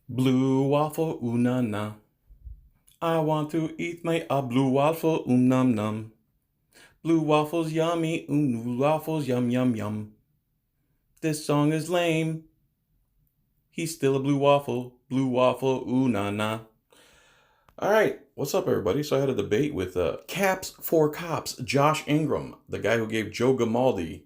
Blue waffle, ooh na na. I want to eat my blue waffle, num num. Blue waffles yummy, blue waffles yum yum yum. This song is lame. He's still a blue waffle, ooh na na. All right, what's up, everybody? So I had a debate with Caps for Cops, Josh Ingram, the guy who gave Joe Gamaldi,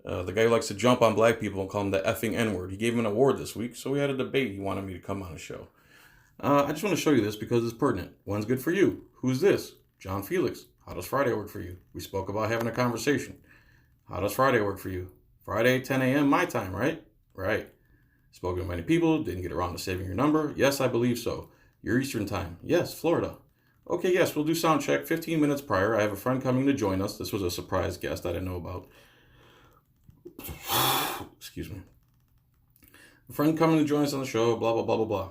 the guy who likes to jump on black people and call him the effing N-word. He gave him an award this week, so we had a debate. He wanted me to come on the show. I just want to show you this because it's pertinent. When's good for you? Who's this? John Felix. How does Friday work for you? We spoke about having a conversation. How does Friday work for you? Friday, 10 a.m. my time, right? Right. Spoken to many people. Didn't get around to saving your number. Yes, I believe so. Your Eastern time. Yes, Florida. Okay, yes, we'll do sound check 15 minutes prior. I have a friend coming to join us. This was a surprise guest I didn't know about. Excuse me. A friend coming to join us on the show, blah, blah, blah, blah, blah.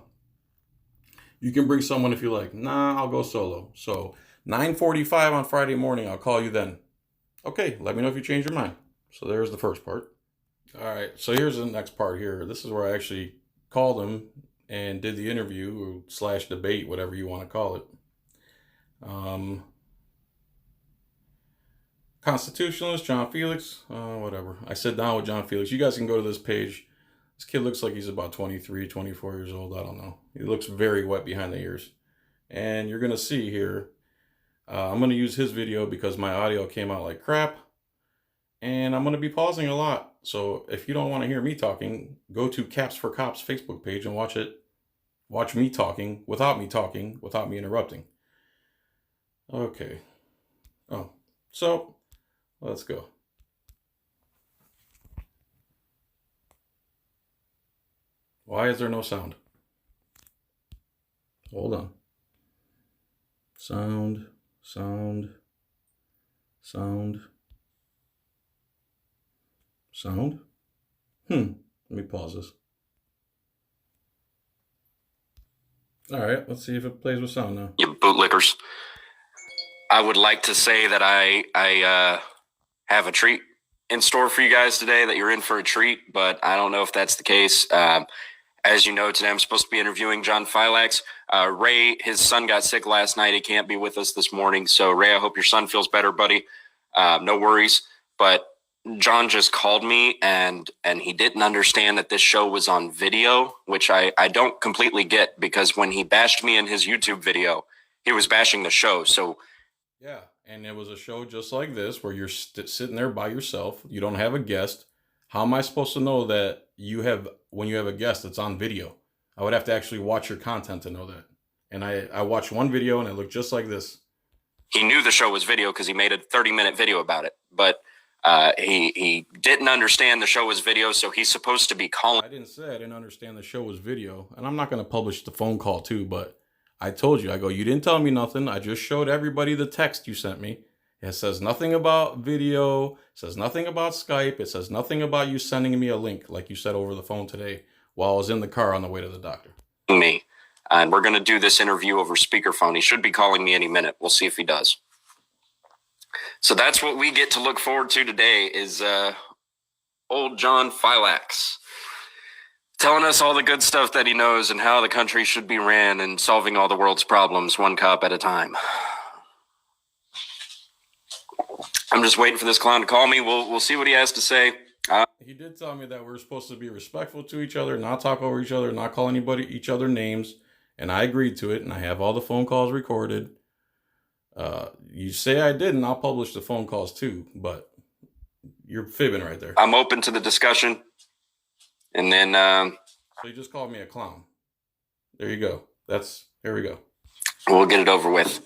You can bring someone if you like. Nah, I'll go solo. So 9:45 on Friday morning, I'll call you then. Okay, let me know if you change your mind. So there's the first part. All right, so here's the next part here. This is where I actually called him and did the interview / debate, whatever you want to call it. Constitutionalist, John Felix, whatever. I sat down with John Felix. You guys can go to this page. This kid looks like he's about 23, 24 years old. I don't know. He looks very wet behind the ears. And you're going to see here, I'm going to use his video because my audio came out like crap. And I'm going to be pausing a lot. So if you don't want to hear me talking, go to Caps for Cops Facebook page and watch it. Watch me talking, without me interrupting. Okay. Oh, so let's go. Why is there no sound? Hold on. Sound. Let me pause this. All right, let's see if it plays with sound now. You bootlickers. I would like to say that I have a treat in store for you guys today, that you're in for a treat, but I don't know if that's the case. As you know, today I'm supposed to be interviewing John Filax. Ray, his son got sick last night. He can't be with us this morning. So, Ray, I hope your son feels better, buddy. No worries. But John just called me, and he didn't understand that this show was on video, which I don't completely get, because when he bashed me in his YouTube video, he was bashing the show. So, yeah, and it was a show just like this where you're sitting there by yourself. You don't have a guest. How am I supposed to know that when you have a guest, it's on video? I would have to actually watch your content to know that. And I watched one video and it looked just like this. He knew the show was video because he made a 30-minute video about it. But he didn't understand the show was video, so he's supposed to be calling. I didn't say I didn't understand the show was video. And I'm not going to publish the phone call too, but I told you, you didn't tell me nothing. I just showed everybody the text you sent me. It says nothing about video. It says nothing about Skype. It says nothing about you sending me a link like you said over the phone today while I was in the car on the way to the doctor. Me. And we're going to do this interview over speakerphone. He should be calling me any minute. We'll see if he does. So that's what we get to look forward to today is old John Filax telling us all the good stuff that he knows and how the country should be ran and solving all the world's problems one cop at a time. I'm just waiting for this clown to call me. We'll see what he has to say. He did tell me that we're supposed to be respectful to each other, not talk over each other, not call each other names. And I agreed to it, and I have all the phone calls recorded. You say I didn't, I'll publish the phone calls too, but you're fibbing right there. I'm open to the discussion. And then... So you just called me a clown. There you go. Here we go. We'll get it over with.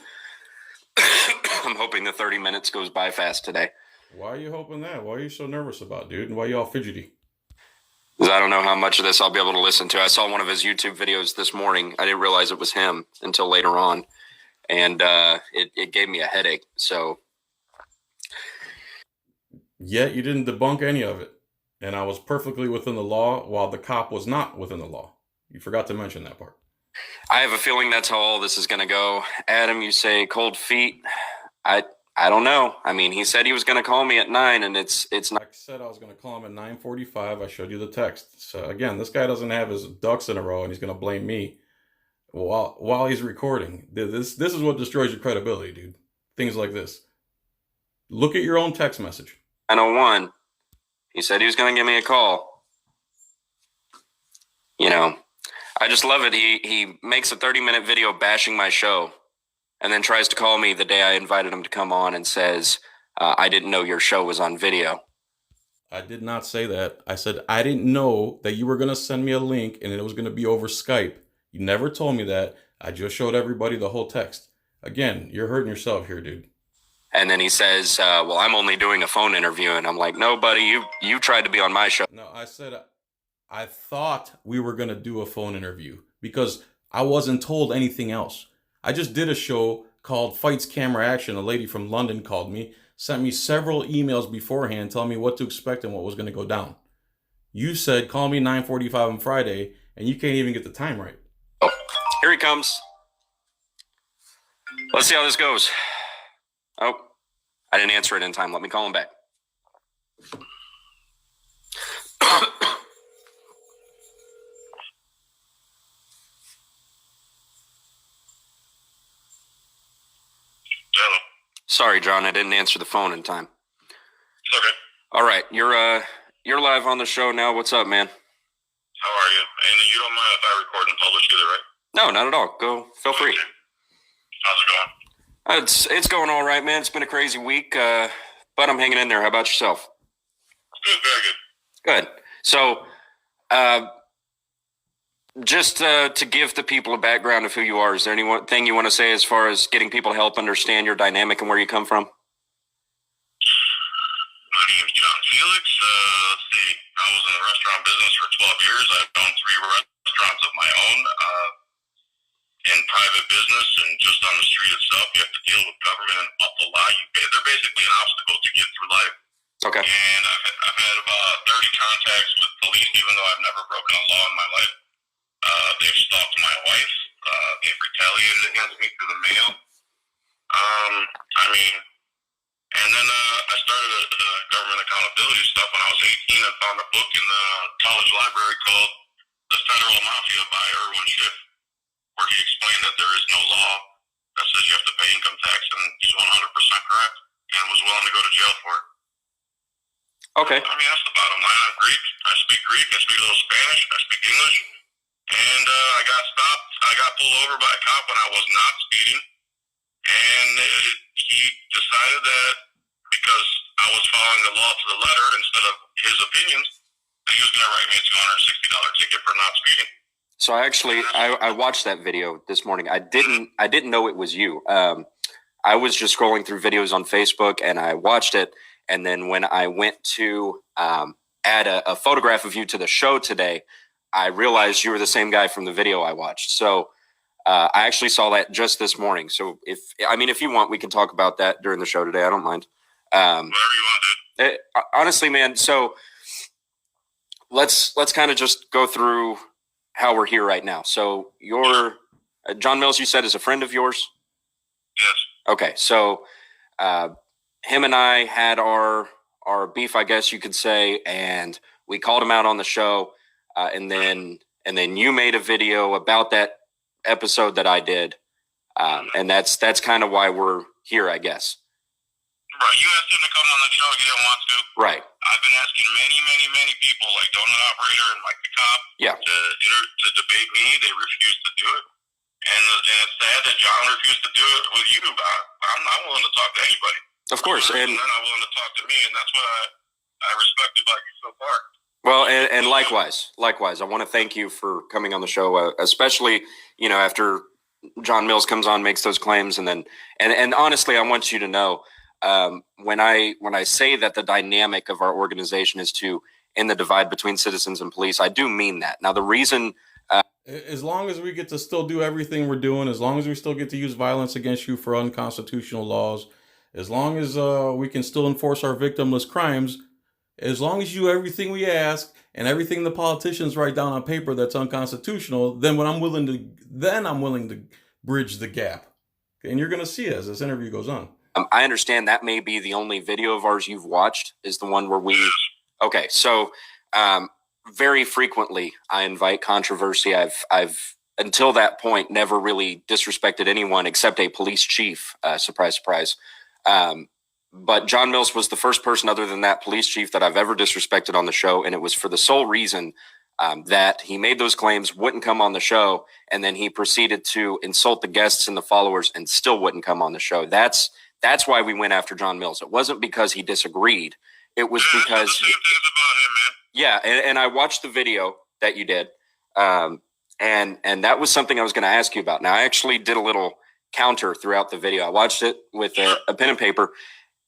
I'm hoping the 30 minutes goes by fast today. Why are you hoping that? Why are you so nervous about, dude? And why are you all fidgety? Because I don't know how much of this I'll be able to listen to. I saw one of his YouTube videos this morning. I didn't realize it was him until later on. And it gave me a headache. So. Yet you didn't debunk any of it. And I was perfectly within the law while the cop was not within the law. You forgot to mention that part. I have a feeling that's how all this is going to go. Adam, you say cold feet. I don't know. I mean, he said he was going to call me at 9, and it's not. Like I said, I was going to call him at 9:45. I showed you the text. So again, this guy doesn't have his ducks in a row, and he's going to blame me while he's recording. This is what destroys your credibility, dude. Things like this. Look at your own text message. 9:01. He said he was going to give me a call. You know, I just love it. He makes a 30-minute video bashing my show, and then tries to call me the day I invited him to come on and says, I didn't know your show was on video. I did not say that. I said I didn't know that you were going to send me a link and it was going to be over Skype. You never told me that. I just showed everybody the whole text. Again, you're hurting yourself here, dude. And then he says, well, I'm only doing a phone interview. And I'm like, no, buddy, you tried to be on my show. No, I said I thought we were going to do a phone interview because I wasn't told anything else. I just did a show called Fights Camera Action. A lady from London called me, sent me several emails beforehand telling me what to expect and what was going to go down. You said, call me 9:45 on Friday, and you can't even get the time right. Oh, here he comes. Let's see how this goes. Oh, I didn't answer it in time. Let me call him back. Hello. Sorry, John, I didn't answer the phone in time. It's okay. All right, you're live on the show now. What's up, man? How are you? And you don't mind if I record and publish either, right? No, not at all. Go, feel free. Okay. How's it going? It's going all right, man. It's been a crazy week, but I'm hanging in there. How about yourself? Good, very good. Good. So, just to give the people a background of who you are, is there anything you want to say as far as getting people to help understand your dynamic and where you come from? My name is John Filax. Let's see. I was in the restaurant business for 12 years. I've owned 3 restaurants of my own. In private business and just on the street itself, you have to deal with government and awful law. They're basically an obstacle to get through life. Okay. And I've had about 30 contacts with police, even though I've never broken a law in my life. They've stalked my wife. They've retaliated against me through the mail. And then I started a government accountability stuff when I was 18. I found a book in the college library called The Federal Mafia by Irwin Schiff, where he explained that there is no law that says you have to pay income tax, and he's 100% correct, and was willing to go to jail for it. Okay. I mean, that's the bottom line. I'm Greek. I speak Greek. I speak a little Spanish. I speak English. And I got stopped. I got pulled over by a cop when I was not speeding, and he decided that because I was following the law to the letter instead of his opinions, that he was going to write me a $260 ticket for not speeding. So I watched that video this morning. I didn't know it was you. I was just scrolling through videos on Facebook and I watched it. And then when I went to add a photograph of you to the show today, I realized you were the same guy from the video I watched. So I actually saw that just this morning. So if you want, we can talk about that during the show today. I don't mind. Whatever you want, dude. Honestly, man. So let's kind of just go through how we're here right now. So you're John Mills, you said, is a friend of yours? Yes. Okay. So him and I had our beef, I guess you could say, and we called him out on the show. And then you made a video about that episode that I did. And that's kind of why we're here, I guess. Right. You asked him to come on the show. He didn't want to. Right. I've been asking many people, like Donut Operator and Mike the Cop, Yeah. to debate me. They refuse to do it. And it's sad that John refused to do it with you. I'm not willing to talk to anybody. Of course. And they're not willing to talk to me, and that's what I respect about you so far. Well, and likewise, I want to thank you for coming on the show, especially, after John Mills comes on, makes those claims. And then, and honestly, I want you to know, when I say that the dynamic of our organization is to end the divide between citizens and police, I do mean that. Now, the reason, as long as we get to still do everything we're doing, as long as we still get to use violence against you for unconstitutional laws, as long as we can still enforce our victimless crimes, as long as you do everything we ask and everything the politicians write down on paper that's unconstitutional, then I'm willing to bridge the gap. And you're going to see as this interview goes on. I understand that may be the only video of ours you've watched, is the one where we. Okay, so very frequently I invite controversy. I've until that point never really disrespected anyone except a police chief. Surprise, surprise. But John Mills was the first person other than that police chief that I've ever disrespected on the show, and it was for the sole reason that he made those claims, wouldn't come on the show, and then he proceeded to insult the guests and the followers and still wouldn't come on the show. That's why we went after John Mills. It wasn't because he disagreed. It was because the same things about him, man. Yeah, and I watched the video that you did, and that was something I was going to ask you about. Now, I actually did a little counter throughout the video. I watched it with a pen and paper,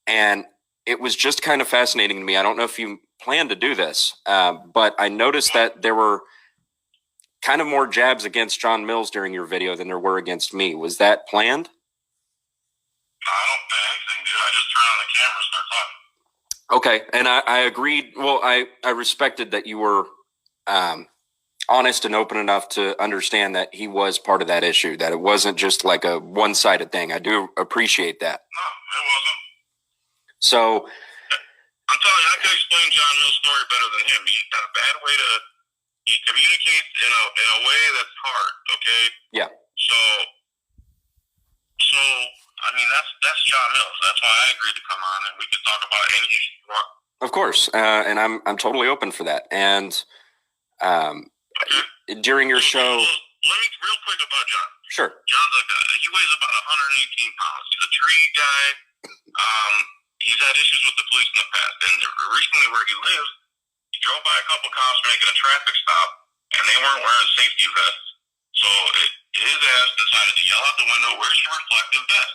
and it was just kind of fascinating to me. I don't know if you planned to do this, but I noticed that there were kind of more jabs against John Mills during your video than there were against me. Was that planned? I don't plan anything, dude. I just turn on the camera and start talking. Okay, and I agreed. Well, I respected that you were honest and open enough to understand that he was part of that issue, that it wasn't just like a one-sided thing. I do appreciate that. No, it wasn't. So I'm telling you, I can explain John Mills' story better than him. He's got a bad way to. He communicates in a way that's hard. Okay. Yeah. So I mean that's John Mills. That's why I agreed to come on, and we could talk about any issue you want. Of course, and I'm totally open for that. And during your show, let me real quick about John. Sure. John's a guy. He weighs about 118 pounds. He's a tree guy. He's had issues with the police in the past, and recently where he lives, he drove by a couple cops making a traffic stop, and they weren't wearing safety vests. So his ass decided to yell out the window, "Where's your reflective vest?"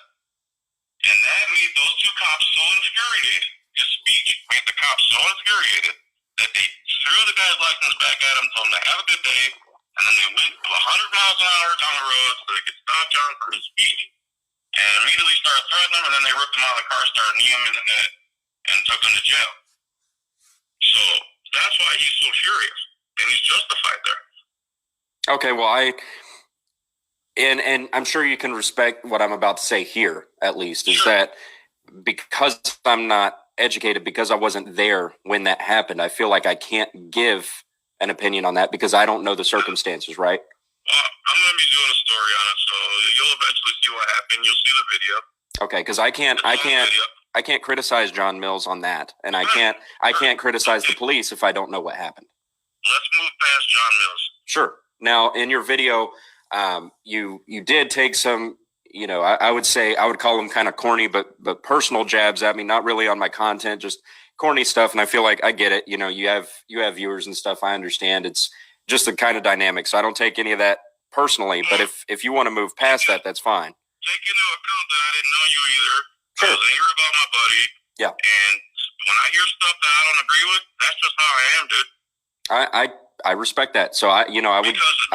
And that made those two cops so infuriated. His speech made the cops so infuriated that they threw the guy's license back at him, told him to have a good day, and then they went 100 miles an hour down the road so they could stop John for his speech. And immediately started threatening him, and then they ripped him out of the car, started kneeing him in the neck, and took him to jail. So that's why he's so furious, and he's justified there. Okay, well, and I'm sure you can respect what I'm about to say here, at least, is that because I'm not educated, because I wasn't there when that happened, I feel like I can't give an opinion on that because I don't know the circumstances, right? Well, I'm going to be doing a story on it, so you'll eventually see what happened. You'll see the video. Okay, because I can't criticize John Mills on that, and I can't criticize the police if I don't know what happened. Let's move past John Mills. Sure. Now, in your video, you did take some, I would say, I would call them kind of corny, but personal jabs at me, not really on my content, just corny stuff. And I feel like I get it. You have viewers and stuff. I understand. It's just the kind of dynamic. So I don't take any of that personally. But if you want to move past that, that's fine. Take into account that I didn't know you either. Sure. I was angry about my buddy. Yeah. And when I hear stuff that I don't agree with, that's just how I am, dude. I respect that. So I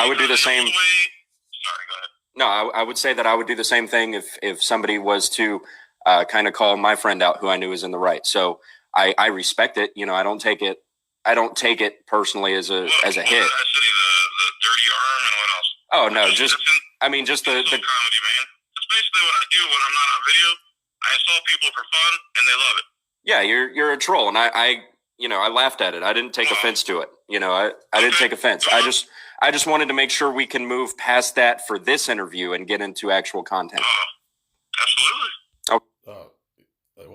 would do the same. Sorry, go ahead. No, I would say that I would do the same thing if somebody was to kind of call my friend out who I knew was in the right. So I respect it. I don't take it personally as a hit. I said the dirty arm and what else? Oh no, just the comedy, man. That's basically what I do when I'm not on video. I insult people for fun, and they love it. Yeah, you're a troll, and I laughed at it. I didn't take offense to it. I didn't take offense. I just wanted to make sure we can move past that for this interview and get into actual content. Absolutely.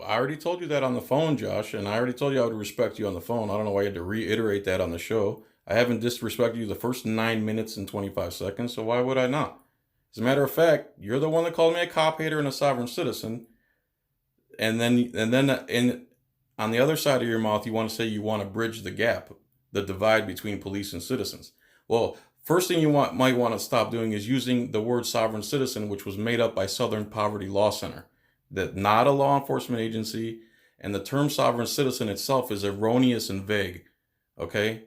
I already told you that on the phone, Josh, and I already told you I would respect you on the phone. I don't know why you had to reiterate that on the show. I haven't disrespected you the first 9 minutes and 25 seconds, so why would I not? As a matter of fact, you're the one that called me a cop hater and a sovereign citizen, and then on the other side of your mouth, you want to say you want to bridge the gap, the divide between police and citizens. Well, first thing you might want to stop doing is using the word sovereign citizen, which was made up by Southern Poverty Law Center. That not a law enforcement agency, and the term sovereign citizen itself is erroneous and vague. Okay?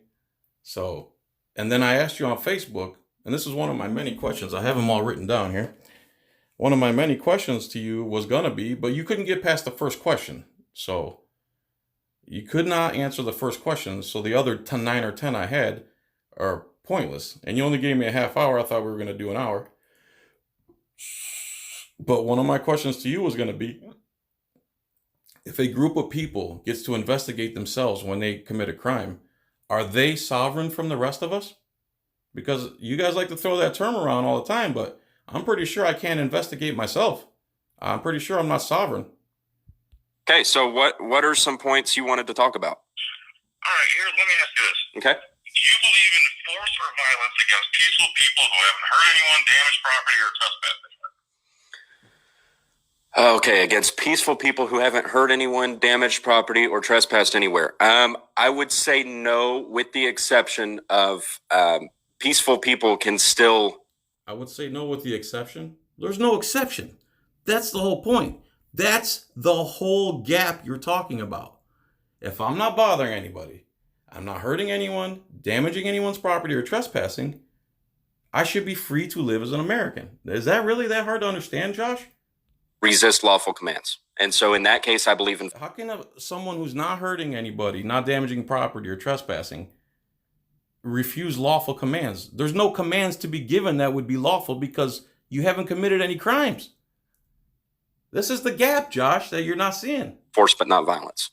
So, and then I asked you on Facebook, and this is one of my many questions. I have them all written down here. One of my many questions to you was going to be, but you couldn't get past the first question. So, you could not answer the first question. So the other 9 or 10 I had are pointless. And you only gave me a half hour. I thought we were going to do an hour. But one of my questions to you was going to be, If a group of people gets to investigate themselves when they commit a crime, are they sovereign from the rest of us? Because you guys like to throw that term around all the time, but I'm pretty sure I can't investigate myself. I'm pretty sure I'm not sovereign. Okay, so what are some points you wanted to talk about? All right, here, let me ask you this. Okay. Do you believe in force or violence against peaceful people who haven't hurt anyone, damaged property, or trespassed anyone? Okay, against peaceful people who haven't hurt anyone, damaged property, or trespassed anywhere. I would say no, with the exception of peaceful people can still. I would say no with the exception. There's no exception. That's the whole point. That's the whole gap you're talking about. If I'm not bothering anybody, I'm not hurting anyone, damaging anyone's property, or trespassing, I should be free to live as an American. Is that really that hard to understand, Josh? Resist lawful commands. And so in that case, I believe in. How can someone who's not hurting anybody, not damaging property or trespassing, refuse lawful commands? There's no commands to be given that would be lawful because you haven't committed any crimes. This is the gap, Josh, that you're not seeing. Force but not violence.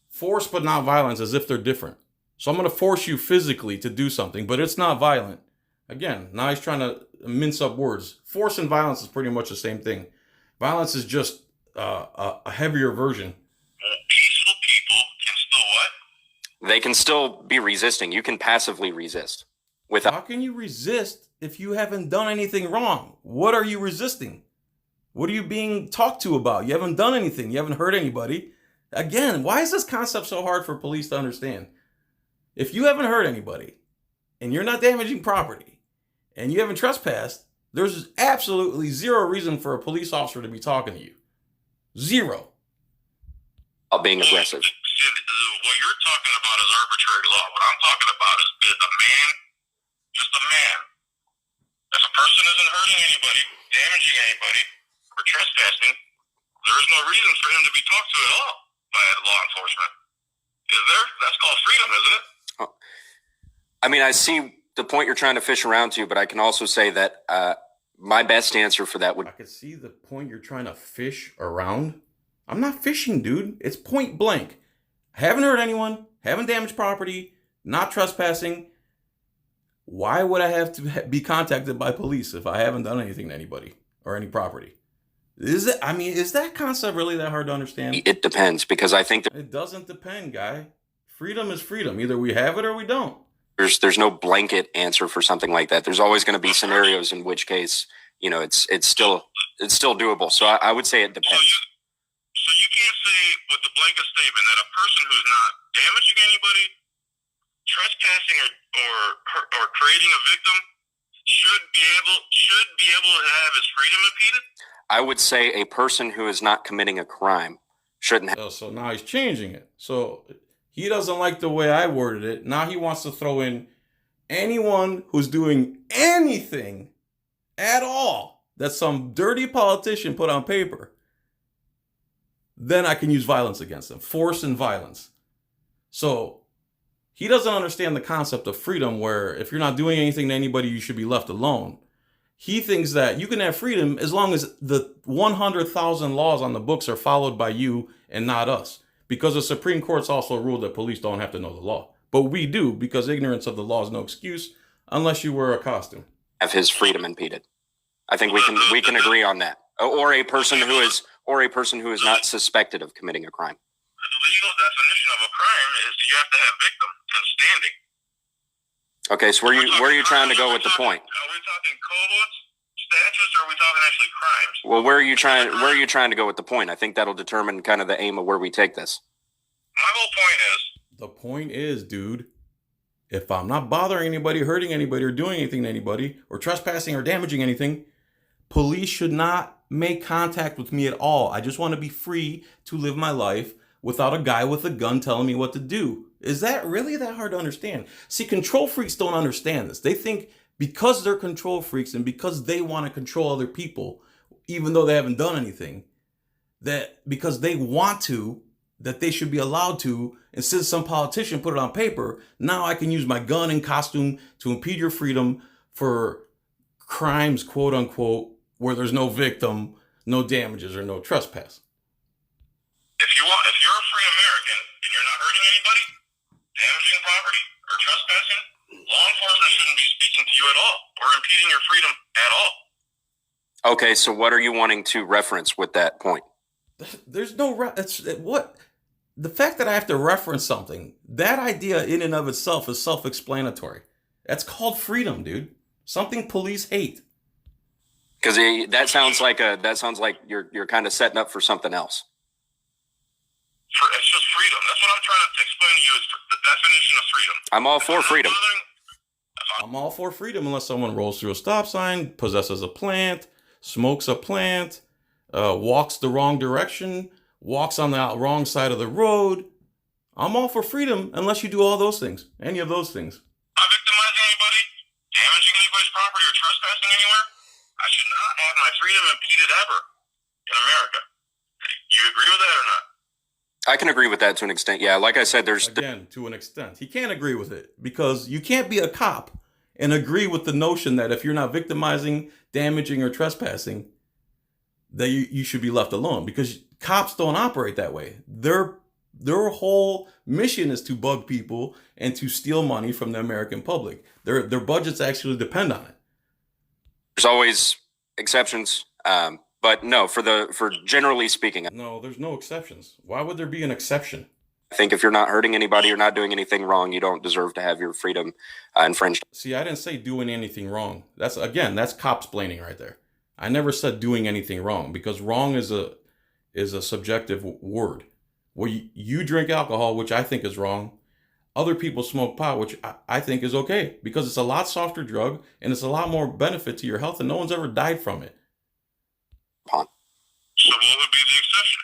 Force but not violence, as if they're different. So I'm going to force you physically to do something, but it's not violent. Again, now he's trying to mince up words. Force and violence is pretty much the same thing. Violence is just a heavier version. Peaceful people can still what? They can still be resisting. You can passively resist. How can you resist if you haven't done anything wrong? What are you resisting? What are you being talked to about? You haven't done anything. You haven't hurt anybody. Again, why is this concept so hard for police to understand? If you haven't hurt anybody and you're not damaging property and you haven't trespassed, there's absolutely zero reason for a police officer to be talking to you. Zero. Being aggressive. What you're talking about is arbitrary law. What I'm talking about is a man, just a man. If a person isn't hurting anybody, damaging anybody, or trespassing, there is no reason for him to be talked to at all by law enforcement. Is there? That's called freedom, isn't it? I mean, I see the point you're trying to fish around to, but I can also say that my best answer for that would. I can see the point you're trying to fish around. I'm not fishing, dude. It's point blank. Haven't hurt anyone, haven't damaged property, not trespassing. Why would I have to be contacted by police if I haven't done anything to anybody or any property? Is that concept really that hard to understand? It depends, because I think it doesn't depend, guy. Freedom is freedom. Either we have it or we don't. There's no blanket answer for something like that. There's always going to be scenarios in which case, it's still doable. So I would say it depends. So you can't say with the blanket statement that a person who's not damaging anybody, trespassing or creating a victim should be able to have his freedom impeded? I would say a person who is not committing a crime shouldn't have. So now he's changing it. So he doesn't like the way I worded it. Now he wants to throw in anyone who's doing anything at all that some dirty politician put on paper. Then I can use violence against them. Force and violence. So he doesn't understand the concept of freedom, where if you're not doing anything to anybody, you should be left alone. He thinks that you can have freedom as long as the 100,000 laws on the books are followed by you and not us. Because the Supreme Court's also ruled that police don't have to know the law. But we do, because ignorance of the law is no excuse unless you wear a costume. Have his freedom impeded. I think we can agree on that. Or a person who is not suspected of committing a crime. The legal definition of a crime is you have to have victim and standing. Okay, so where are you trying to go with the point? Are we talking codes, statutes, or are we talking actually crimes? Well, where are you trying to go with the point? I think that'll determine kind of the aim of where we take this. My whole point is. The point is, dude, if I'm not bothering anybody, hurting anybody, or doing anything to anybody, or trespassing or damaging anything, police should not make contact with me at all. I just want to be free to live my life without a guy with a gun telling me what to do. Is that really that hard to understand? See, control freaks don't understand this. They think because they're control freaks and because they want to control other people, even though they haven't done anything, that because they want to, that they should be allowed to, and since some politician put it on paper, now I can use my gun and costume to impede your freedom for crimes, quote unquote, where there's no victim, no damages, or no trespass. if you're a free American and you're not hurting anybody, damaging property or trespassing, law enforcement shouldn't be speaking to you at all or impeding your freedom at all. Okay, so what are you wanting to reference with that point? There's no what the fact that I have to reference something, that idea in and of itself is self-explanatory. That's called freedom, dude. Something police hate. Because that sounds like you're kind of setting up for something else. It's just freedom. That's what I'm trying to explain to you is the definition of freedom. I'm all for freedom. I'm all for freedom unless someone rolls through a stop sign, possesses a plant, smokes a plant, walks the wrong direction, walks on the wrong side of the road. I'm all for freedom unless you do all those things, any of those things. Not victimizing anybody, damaging anybody's property, or trespassing anywhere. I should not have my freedom impeded ever in America. Do you agree with that or not? I can agree with that to an extent. Yeah, like I said, Again, to an extent. He can't agree with it because you can't be a cop and agree with the notion that if you're not victimizing, damaging, or trespassing, that you should be left alone, because cops don't operate that way. Their whole mission is to bug people and to steal money from the American public. Their budgets actually depend on it. There's always exceptions, but no, for generally speaking, No, there's no exceptions. Why would there be an exception? I think if you're not hurting anybody, you're not doing anything wrong, you don't deserve to have your freedom infringed. See, I didn't say doing anything wrong. That's cop-splaining right there. I never said doing anything wrong, because wrong is a subjective word. Well, you drink alcohol, which I think is wrong. Other people smoke pot, which I think is okay, because it's a lot softer drug and it's a lot more benefit to your health, and no one's ever died from it. So what would be the exception?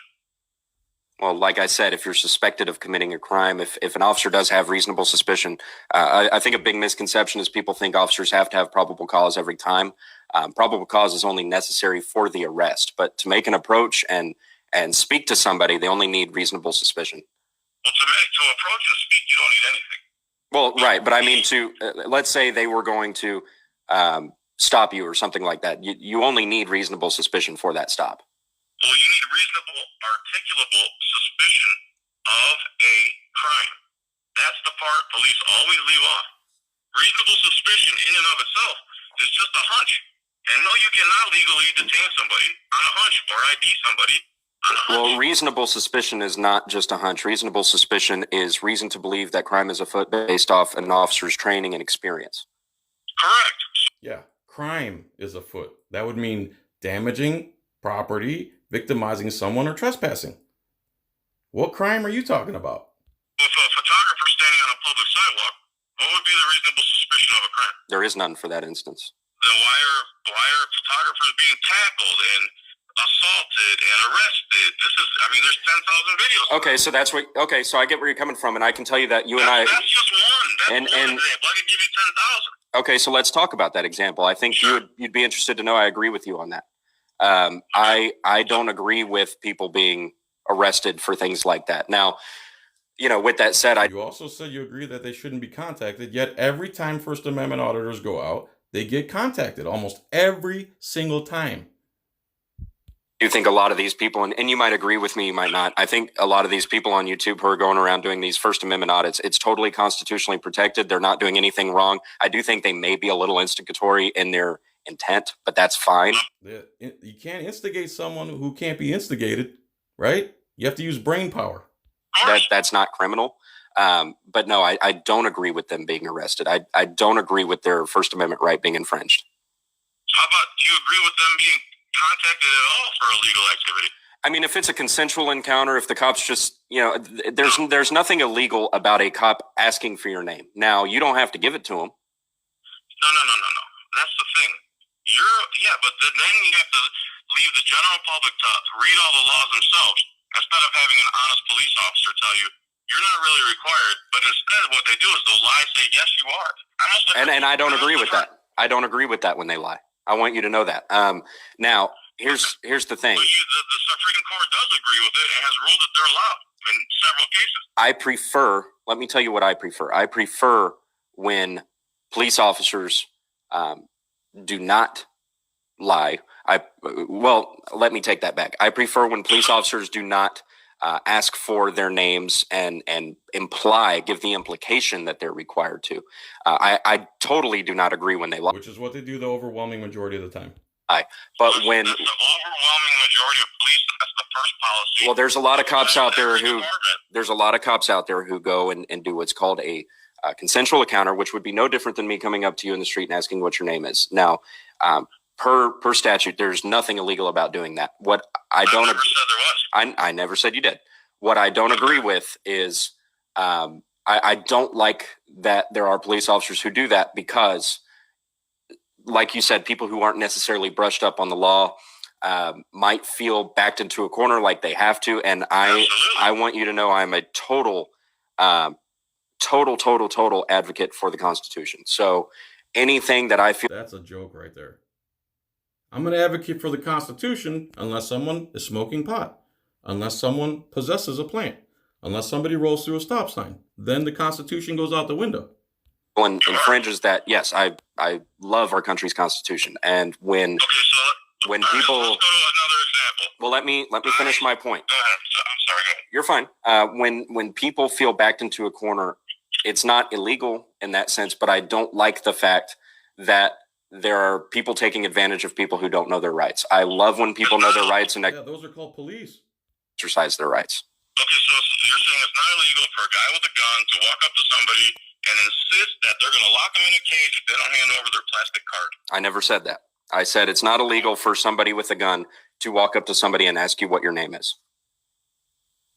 Well, like I said, if you're suspected of committing a crime, if an officer does have reasonable suspicion, I think a big misconception is people think officers have to have probable cause every time. Probable cause is only necessary for the arrest, but to make an approach and speak to somebody, they only need reasonable suspicion. Well, to approach and speak, you don't need anything. Well, right, but I mean let's say they were going to stop you or something like that. You only need reasonable suspicion for that stop. Well, you need reasonable, articulable suspicion of a crime. That's the part police always leave off. Reasonable suspicion in and of itself is just a hunch. And no, you cannot legally detain somebody on a hunch or ID somebody on a hunch. Well, reasonable suspicion is not just a hunch. Reasonable suspicion is reason to believe that crime is afoot based off an officer's training and experience. Correct. Yeah, crime is afoot. That would mean damaging property, victimizing someone, or trespassing. What crime are you talking about? If a photographer standing on a public sidewalk, what would be the reasonable suspicion of a crime? There is none for that instance. Then why are photographers being tackled and assaulted and arrested? There's 10,000 videos. Okay, so I get where you're coming from, and I can tell you that That's just one. That's one example. I could give you 10,000. Okay, so let's talk about that example. I think you'd be interested to know I agree with you on that. I don't agree with people being arrested for things like that. Now, with that said, You also said you agree that they shouldn't be contacted, yet every time First Amendment auditors go out, they get contacted almost every single time. do think a lot of these people, and you might agree with me, you might not. I think a lot of these people on YouTube who are going around doing these First Amendment audits, it's totally constitutionally protected. They're not doing anything wrong. I do think they may be a little instigatory in their intent, but that's fine. You can't instigate someone who can't be instigated, right? You have to use brain power. That's not criminal. But no, I don't agree with them being arrested. I don't agree with their First Amendment right being infringed. How about, do you agree with them being contacted at all for illegal activity? I mean, if it's a consensual encounter, if the cops just, there's nothing illegal about a cop asking for your name. Now, you don't have to give it to them. No. That's the thing. But then you have to leave the general public to read all the laws themselves instead of having an honest police officer tell you, you're not really required, but instead what they do is they'll lie, say, yes, you are. And I don't agree with that. I don't agree with that when they lie. I want you to know that. Now, here's the thing. But the Supreme Court does agree with it and has ruled that they're allowed in several cases. Let me tell you what I prefer. I prefer when police officers do not lie. Let me take that back. I prefer when police officers do not ask for their names and give the implication that they're required to. I totally do not agree when they lie. Which is what they do the overwhelming majority of the time. But when that's the overwhelming majority of police, that's the first policy. Well, there's a lot of cops out there who go and do what's called a consensual encounter, which would be no different than me coming up to you in the street and asking what your name is. Now, per statute, there's nothing illegal about doing that. What I don't never said there was. I never said you did. What I don't agree with is I don't like that there are police officers who do that because, like you said, people who aren't necessarily brushed up on the law might feel backed into a corner like they have to. And I want you to know I'm a total advocate for the Constitution. So anything that I feel... That's a joke right there. I'm an advocate for the Constitution unless someone is smoking pot, unless someone possesses a plant, unless somebody rolls through a stop sign. Then the Constitution goes out the window. When infringes that, yes, I love our country's Constitution. And when people... Let's go to another example. Well, let me finish my point. Go ahead. I'm sorry, go ahead. You're fine. When people feel backed into a corner, it's not illegal in that sense, but I don't like the fact that there are people taking advantage of people who don't know their rights. I love when people know their rights and those are called police. Exercise their rights. Okay, so you're saying it's not illegal for a guy with a gun to walk up to somebody and insist that they're going to lock them in a cage if they don't hand over their plastic card? I never said that. I said it's not illegal for somebody with a gun to walk up to somebody and ask you what your name is.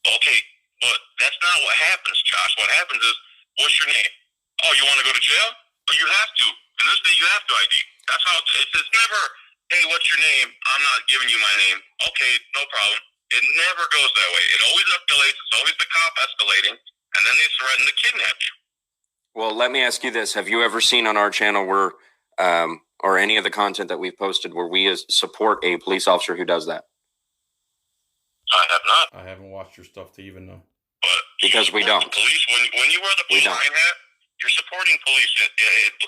Okay, but that's not what happens, Josh. What happens is, what's your name? Oh, you want to go to jail? Oh, you have to. In this day, you have to ID. That's how it's never, hey, what's your name? I'm not giving you my name. Okay, no problem. It never goes that way. It always escalates. It's always the cop escalating, and then they threaten to kidnap you. Well, let me ask you this. Have you ever seen on our channel where, or any of the content that we've posted where we support a police officer who does that? I have not. I haven't watched your stuff to even know. But because we don't. Police, when you wear the blue line hat, you're supporting police.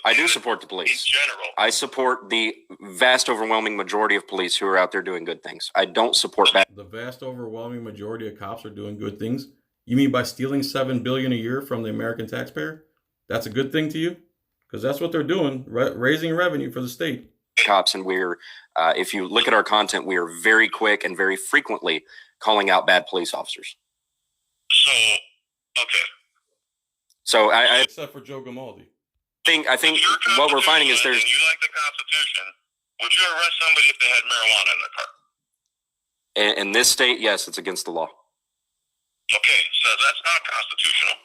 I do support the police. In general. I support the vast overwhelming majority of police who are out there doing good things. I don't support bad. The vast overwhelming majority of cops are doing good things? You mean by stealing $7 billion a year from the American taxpayer? That's a good thing to you? Because that's what they're doing, raising revenue for the state. Cops, and we're, if you look at our content, we are very quick and very frequently calling out bad police officers. So, okay. So except for Joe Gamaldi. I think what we're finding is there's... And you like the Constitution, would you arrest somebody if they had marijuana in their car? In this state, yes, it's against the law. Okay, so that's not constitutional.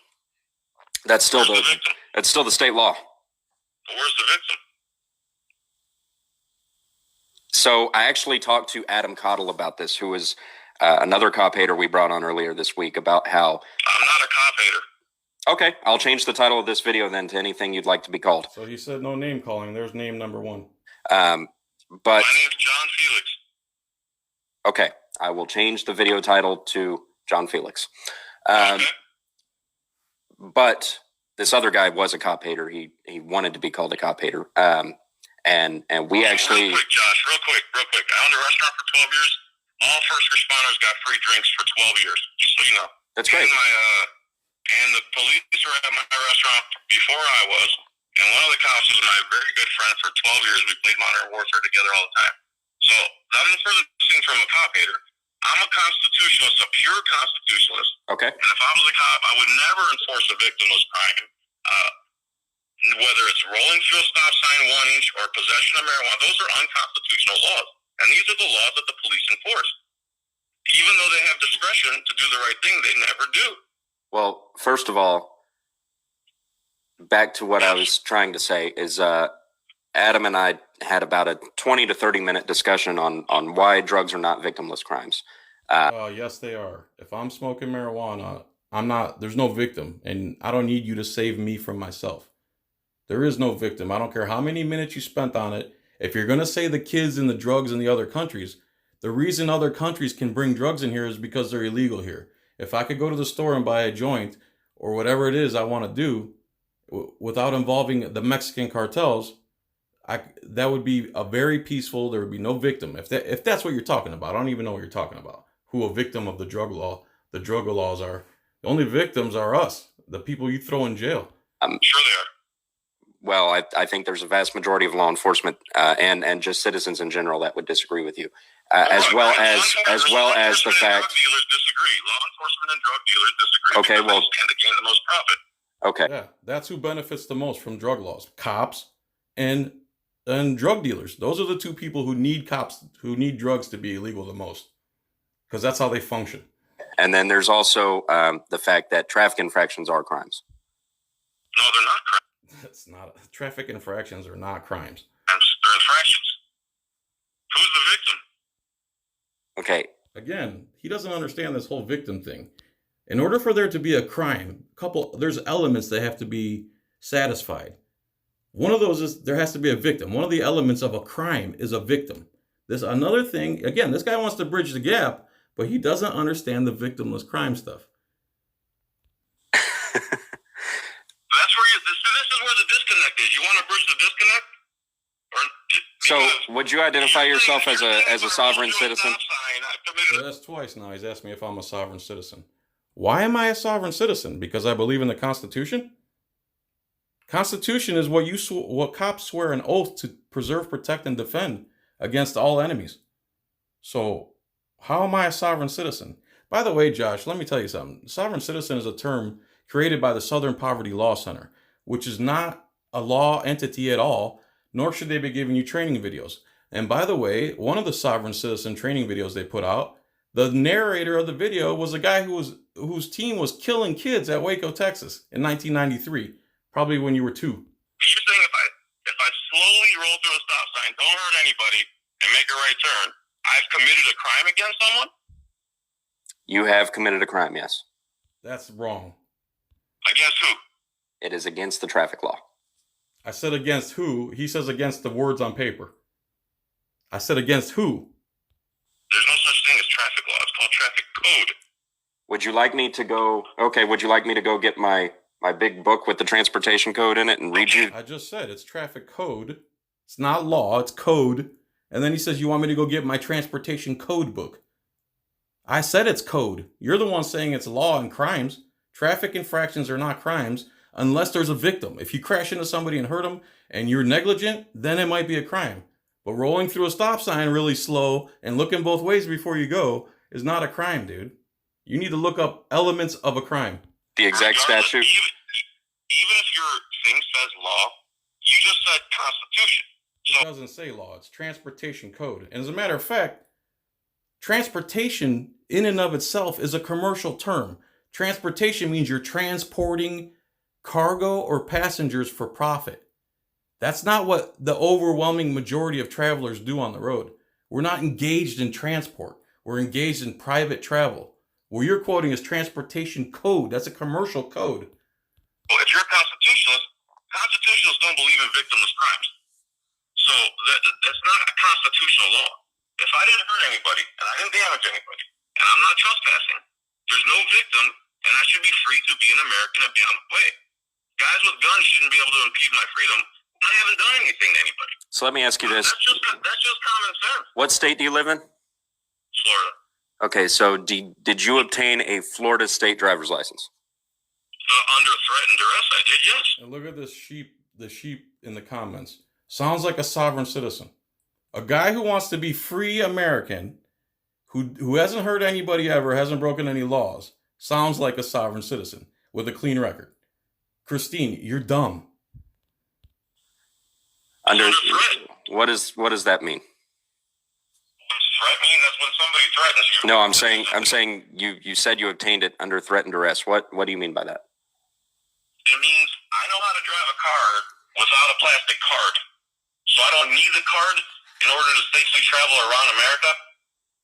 That's still the victim? That's still the state law. But where's the victim? So I actually talked to Adam Cottle about this, who was another cop hater we brought on earlier this week, about how... I'm not a cop hater. Okay, I'll change the title of this video then to anything you'd like to be called. So he said no name calling. There's name number one. But my name's John Felix. Okay, I will change the video title to John Felix. Okay. But this other guy was a cop hater. He wanted to be called a cop hater. And we actually... Real quick, Josh, real quick. I owned a restaurant for 12 years. All first responders got free drinks for 12 years, just so you know. That's great. And the police were at my restaurant before I was, and one of the cops was my very good friend for 12 years. We played Modern Warfare together all the time. So I'm the furthest thing from a cop hater. I'm a constitutionalist, a pure constitutionalist. Okay. And if I was a cop, I would never enforce a victimless crime. Whether it's rolling through a stop sign 1 inch or possession of marijuana, those are unconstitutional laws. And these are the laws that the police enforce. Even though they have discretion to do the right thing, they never do. Well, first of all, back to what I was trying to say is Adam and I had about a 20 to 30 minute discussion on why drugs are not victimless crimes. Yes, they are. If I'm smoking marijuana, there's no victim, and I don't need you to save me from myself. There is no victim. I don't care how many minutes you spent on it. If you're going to say the kids and the drugs in the other countries, the reason other countries can bring drugs in here is because they're illegal here. If I could go to the store and buy a joint or whatever it is I want to do without involving the Mexican cartels, that would be a very peaceful, there would be no victim. If that's what you're talking about, I don't even know what you're talking about, who a victim of the drug law. the drug laws are. The only victims are us, the people you throw in jail. Sure they are. Well, I think there's a vast majority of law enforcement and just citizens in general that would disagree with you, as well as the fact. Drug dealers disagree. Law enforcement and drug dealers disagree. Okay, well, they stand to gain the most profit. Okay. Yeah, that's who benefits the most from drug laws: cops and drug dealers. Those are the two people who need drugs to be illegal the most, because that's how they function. And then there's also the fact that traffic infractions are crimes. No, they're not crimes. That's not traffic infractions are not crimes. They're infractions. Who's the victim? Okay. Again, he doesn't understand this whole victim thing. In order for there to be a crime, there's elements that have to be satisfied. One of those is there has to be a victim. One of the elements of a crime is a victim. There's another thing. Again, this guy wants to bridge the gap, but he doesn't understand the victimless crime stuff. That's where this is where the disconnect is. You want to bridge the disconnect? So, would you identify yourself as a sovereign citizen? So that's twice now. He's asked me if I'm a sovereign citizen. Why am I a sovereign citizen? Because I believe in the Constitution? Constitution is what cops swear an oath to preserve, protect, and defend against all enemies. So, how am I a sovereign citizen? By the way, Josh, let me tell you something. Sovereign citizen is a term created by the Southern Poverty Law Center, which is not a law entity at all, nor should they be giving you training videos. And by the way, one of the sovereign citizen training videos they put out, the narrator of the video was a guy whose team was killing kids at Waco, Texas in 1993, probably when you were 2. You're saying if I slowly roll through a stop sign, don't hurt anybody, and make a right turn, I've committed a crime against someone? You have committed a crime, yes. That's wrong. Against who? It is against the traffic law. I said against who? He says against the words on paper. I said against who? There's no such thing as traffic law. It's called traffic code. Would you like me to go? Okay. Would you like me to go get my big book with the transportation code in it and read you? I just said it's traffic code. It's not law. It's code. And then he says, you want me to go get my transportation code book? I said it's code. You're the one saying it's law and crimes. Traffic infractions are not crimes unless there's a victim. If you crash into somebody and hurt them and you're negligent, then it might be a crime. But rolling through a stop sign really slow and looking both ways before you go is not a crime, dude. You need to look up elements of a crime. The exact statute. Even if your thing says law, you just said Constitution. It doesn't say law. It's transportation code. And as a matter of fact, transportation in and of itself is a commercial term. Transportation means you're transporting cargo or passengers for profit. That's not what the overwhelming majority of travelers do on the road. We're not engaged in transport. We're engaged in private travel. What you're quoting is transportation code. That's a commercial code. Well, if you're a constitutionalist, constitutionalists don't believe in victimless crimes. So that's not a constitutional law. If I didn't hurt anybody and I didn't damage anybody and I'm not trespassing, there's no victim and I should be free to be an American and be on the way. Guys with guns shouldn't be able to impede my freedom. I haven't done anything to anybody. So let me ask you this. That's just common sense. What state do you live in? Florida. Okay, so did you obtain a Florida state driver's license? Under threat and duress, I did, yes. And look at the sheep in the comments. Sounds like a sovereign citizen. A guy who wants to be free American, who hasn't hurt anybody ever, hasn't broken any laws, sounds like a sovereign citizen with a clean record. Christine, you're dumb. Under threat. What does that mean? Threat mean that's when somebody threatens you. No, I'm saying you said you obtained it under threat and duress. What do you mean by that? It means I know how to drive a car without a plastic card. So I don't need the card in order to safely travel around America.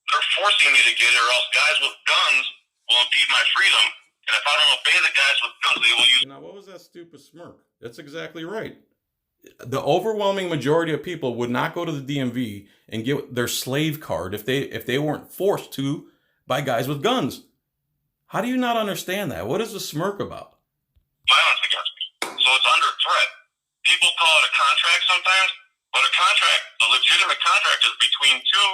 They're forcing me to get it, or else guys with guns will impede my freedom. And if I don't obey the guys with guns, they will use. Now, what was that stupid smirk? That's exactly right. The overwhelming majority of people would not go to the DMV and get their slave card if they weren't forced to by guys with guns. How do you not understand that? What is the smirk about? Violence against me. So it's under threat. People call it a contract sometimes, but a legitimate contract is between two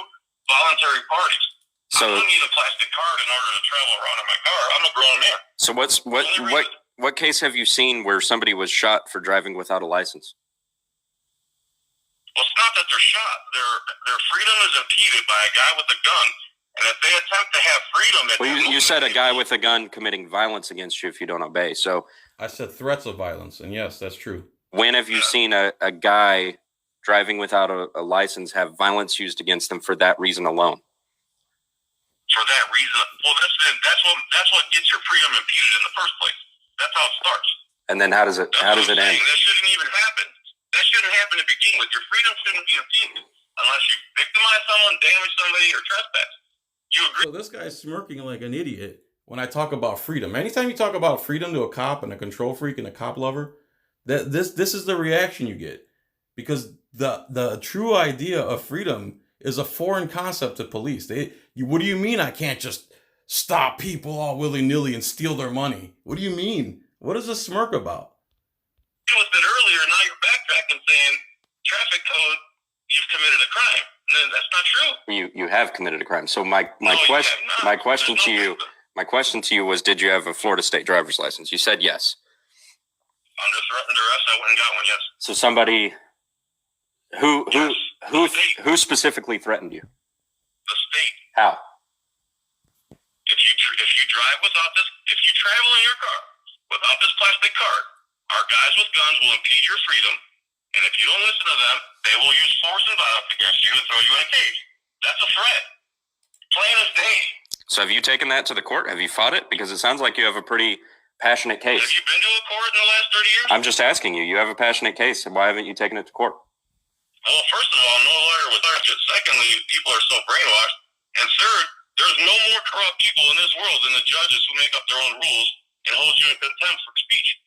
voluntary parties. So I don't need a plastic card in order to travel around in my car. I'm a grown man. So what case have you seen where somebody was shot for driving without a license? Well, it's not that they're shot. Their freedom is impeded by a guy with a gun. And if they attempt to have freedom... Well, you said a guy with a gun committing violence against you if you don't obey. So I said threats of violence, and yes, that's true. When have you seen a guy driving without a license have violence used against them for that reason alone? For that reason? Well, that's what gets your freedom impeded in the first place. That's how it starts. And then how does it end? That shouldn't even happen. That shouldn't happen to begin with. Your freedom shouldn't be impeded unless you victimize someone, damage somebody, or trespass. You agree? So this guy's smirking like an idiot when I talk about freedom. Anytime you talk about freedom to a cop and a control freak and a cop lover, this is the reaction you get. Because the true idea of freedom is a foreign concept to police. What do you mean I can't just stop people all willy-nilly and steal their money? What do you mean? What is this smirk about? You said earlier, now you're backtracking saying traffic code, you've committed a crime. No, that's not true. You have committed a crime. So my question to you was, did you have a Florida State driver's license? You said yes. Under threat and duress, I went and got one. Yes. So somebody who specifically threatened you? The state. How? If you drive without this, if you travel in your car without this plastic card, our guys with guns will impede your freedom, and if you don't listen to them, they will use force and violence against you and throw you in a cage. That's a threat. Plain as day. So have you taken that to the court? Have you fought it? Because it sounds like you have a pretty passionate case. Have you been to a court in the last 30 years? I'm just asking you. You have a passionate case, and why haven't you taken it to court? Well, first of all, no lawyer would touch it. Secondly, people are so brainwashed. And third, there's no more corrupt people in this world than the judges who make up their own rules and hold you in contempt for speech.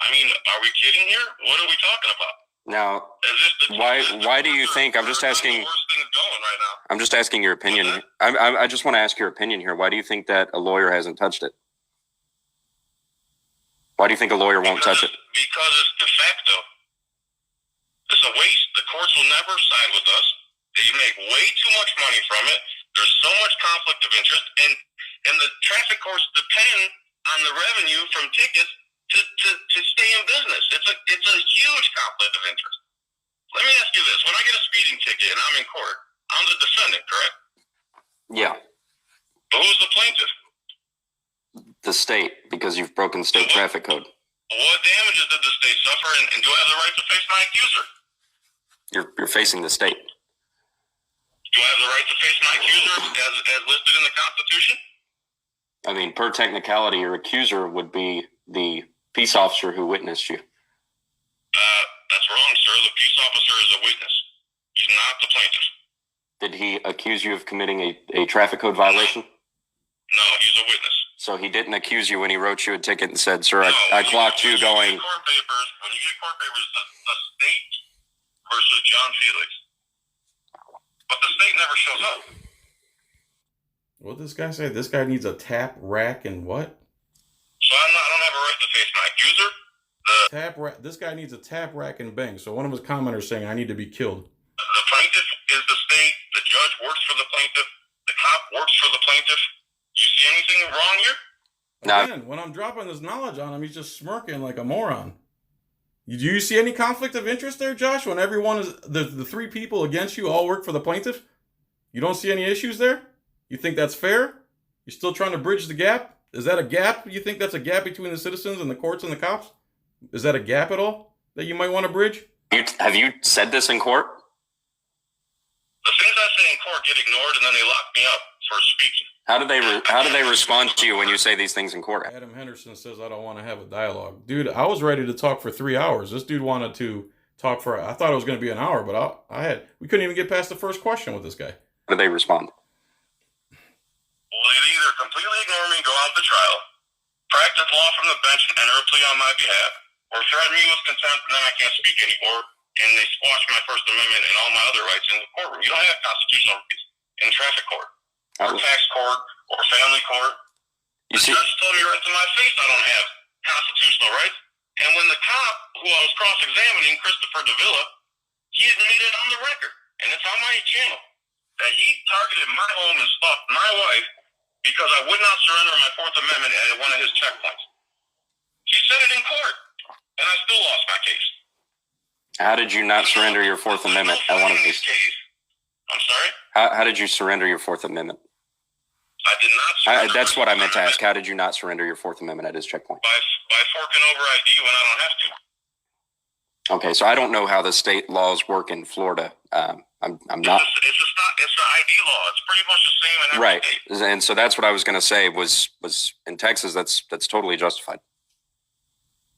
I mean, are we kidding here? What are we talking about? Now, why do you think? I'm just asking. I'm just asking your opinion. I just want to ask your opinion here. Why do you think that a lawyer hasn't touched it? Why do you think a lawyer won't touch it? Because it's de facto. It's a waste. The courts will never side with us. They make way too much money from it. There's so much conflict of interest, and the traffic courts depend on the revenue from tickets to stay in business. It's a huge conflict of interest. Let me ask you this: when I get a speeding ticket and I'm in court, I'm the defendant, correct? Yeah. But who's the plaintiff? The state, because you've broken state traffic code. What damages did the state suffer, and do I have the right to face my accuser? You're facing the state. Do I have the right to face my accuser as listed in the Constitution? I mean, per technicality, your accuser would be the peace officer who witnessed you. That's wrong, sir. The peace officer is a witness. He's not the plaintiff. Did he accuse you of committing a traffic code violation? No, he's a witness. So he didn't accuse you when he wrote you a ticket and said, sir, I clocked you going... When you get court papers, the state versus John Felix. But the state never shows up. What did this guy say? This guy needs a tap, rack, and what? So I don't have a right to face my accuser. This guy needs a tap, rack, and bang. So one of his commenters saying, I need to be killed. The plaintiff is the state. The judge works for the plaintiff. The cop works for the plaintiff. You see anything wrong here? Again, when I'm dropping this knowledge on him, he's just smirking like a moron. Do you see any conflict of interest there, Josh? When everyone is the three people against you all work for the plaintiff? You don't see any issues there? You think that's fair? You're still trying to bridge the gap? Is that a gap? You think that's a gap between the citizens and the courts and the cops? Is that a gap at all that you might want to bridge? Have you said this in court? The things I say in court get ignored, and then they lock me up for speaking. How do they respond to you when you say these things in court? Adam Henderson says, I don't want to have a dialogue. Dude, I was ready to talk for 3 hours. This dude wanted to talk for, I thought it was going to be an hour, but we couldn't even get past the first question with this guy. How do they respond? Well, they either completely ignore me and go out to trial, practice law from the bench and enter a plea on my behalf, or threaten me with contempt and then I can't speak anymore, and they squash my First Amendment and all my other rights in the courtroom. You don't have constitutional rights in traffic court, or tax court, or family court. The judge told me right to my face I don't have constitutional rights. And when the cop who I was cross-examining, Christopher Davila, he admitted on the record, and it's on my channel, he targeted my home and stopped my wife because I would not surrender my Fourth Amendment at one of his checkpoints. He said it in court, and I still lost my case. How did you not surrender your Fourth Amendment at one of these? I'm sorry? How did you surrender your Fourth Amendment? I did not surrender. That's what I meant to ask. How did you not surrender your Fourth Amendment at his checkpoint? By forking over ID when I don't have to. Okay, so I don't know how the state laws work in Florida. I'm not. It's an ID law. It's pretty much the same in every state. And so that's what I was going to say was in Texas. That's totally justified.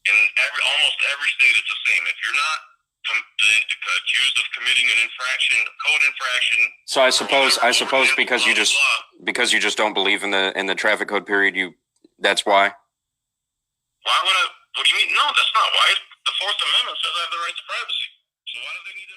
In almost every state, it's the same. If you're not accused of committing an infraction, a code infraction. So I suppose because you just don't believe in the traffic code period, that's why. Why would I? What do you mean? No, that's not why. The Fourth Amendment says I have the right to privacy. So why do they need to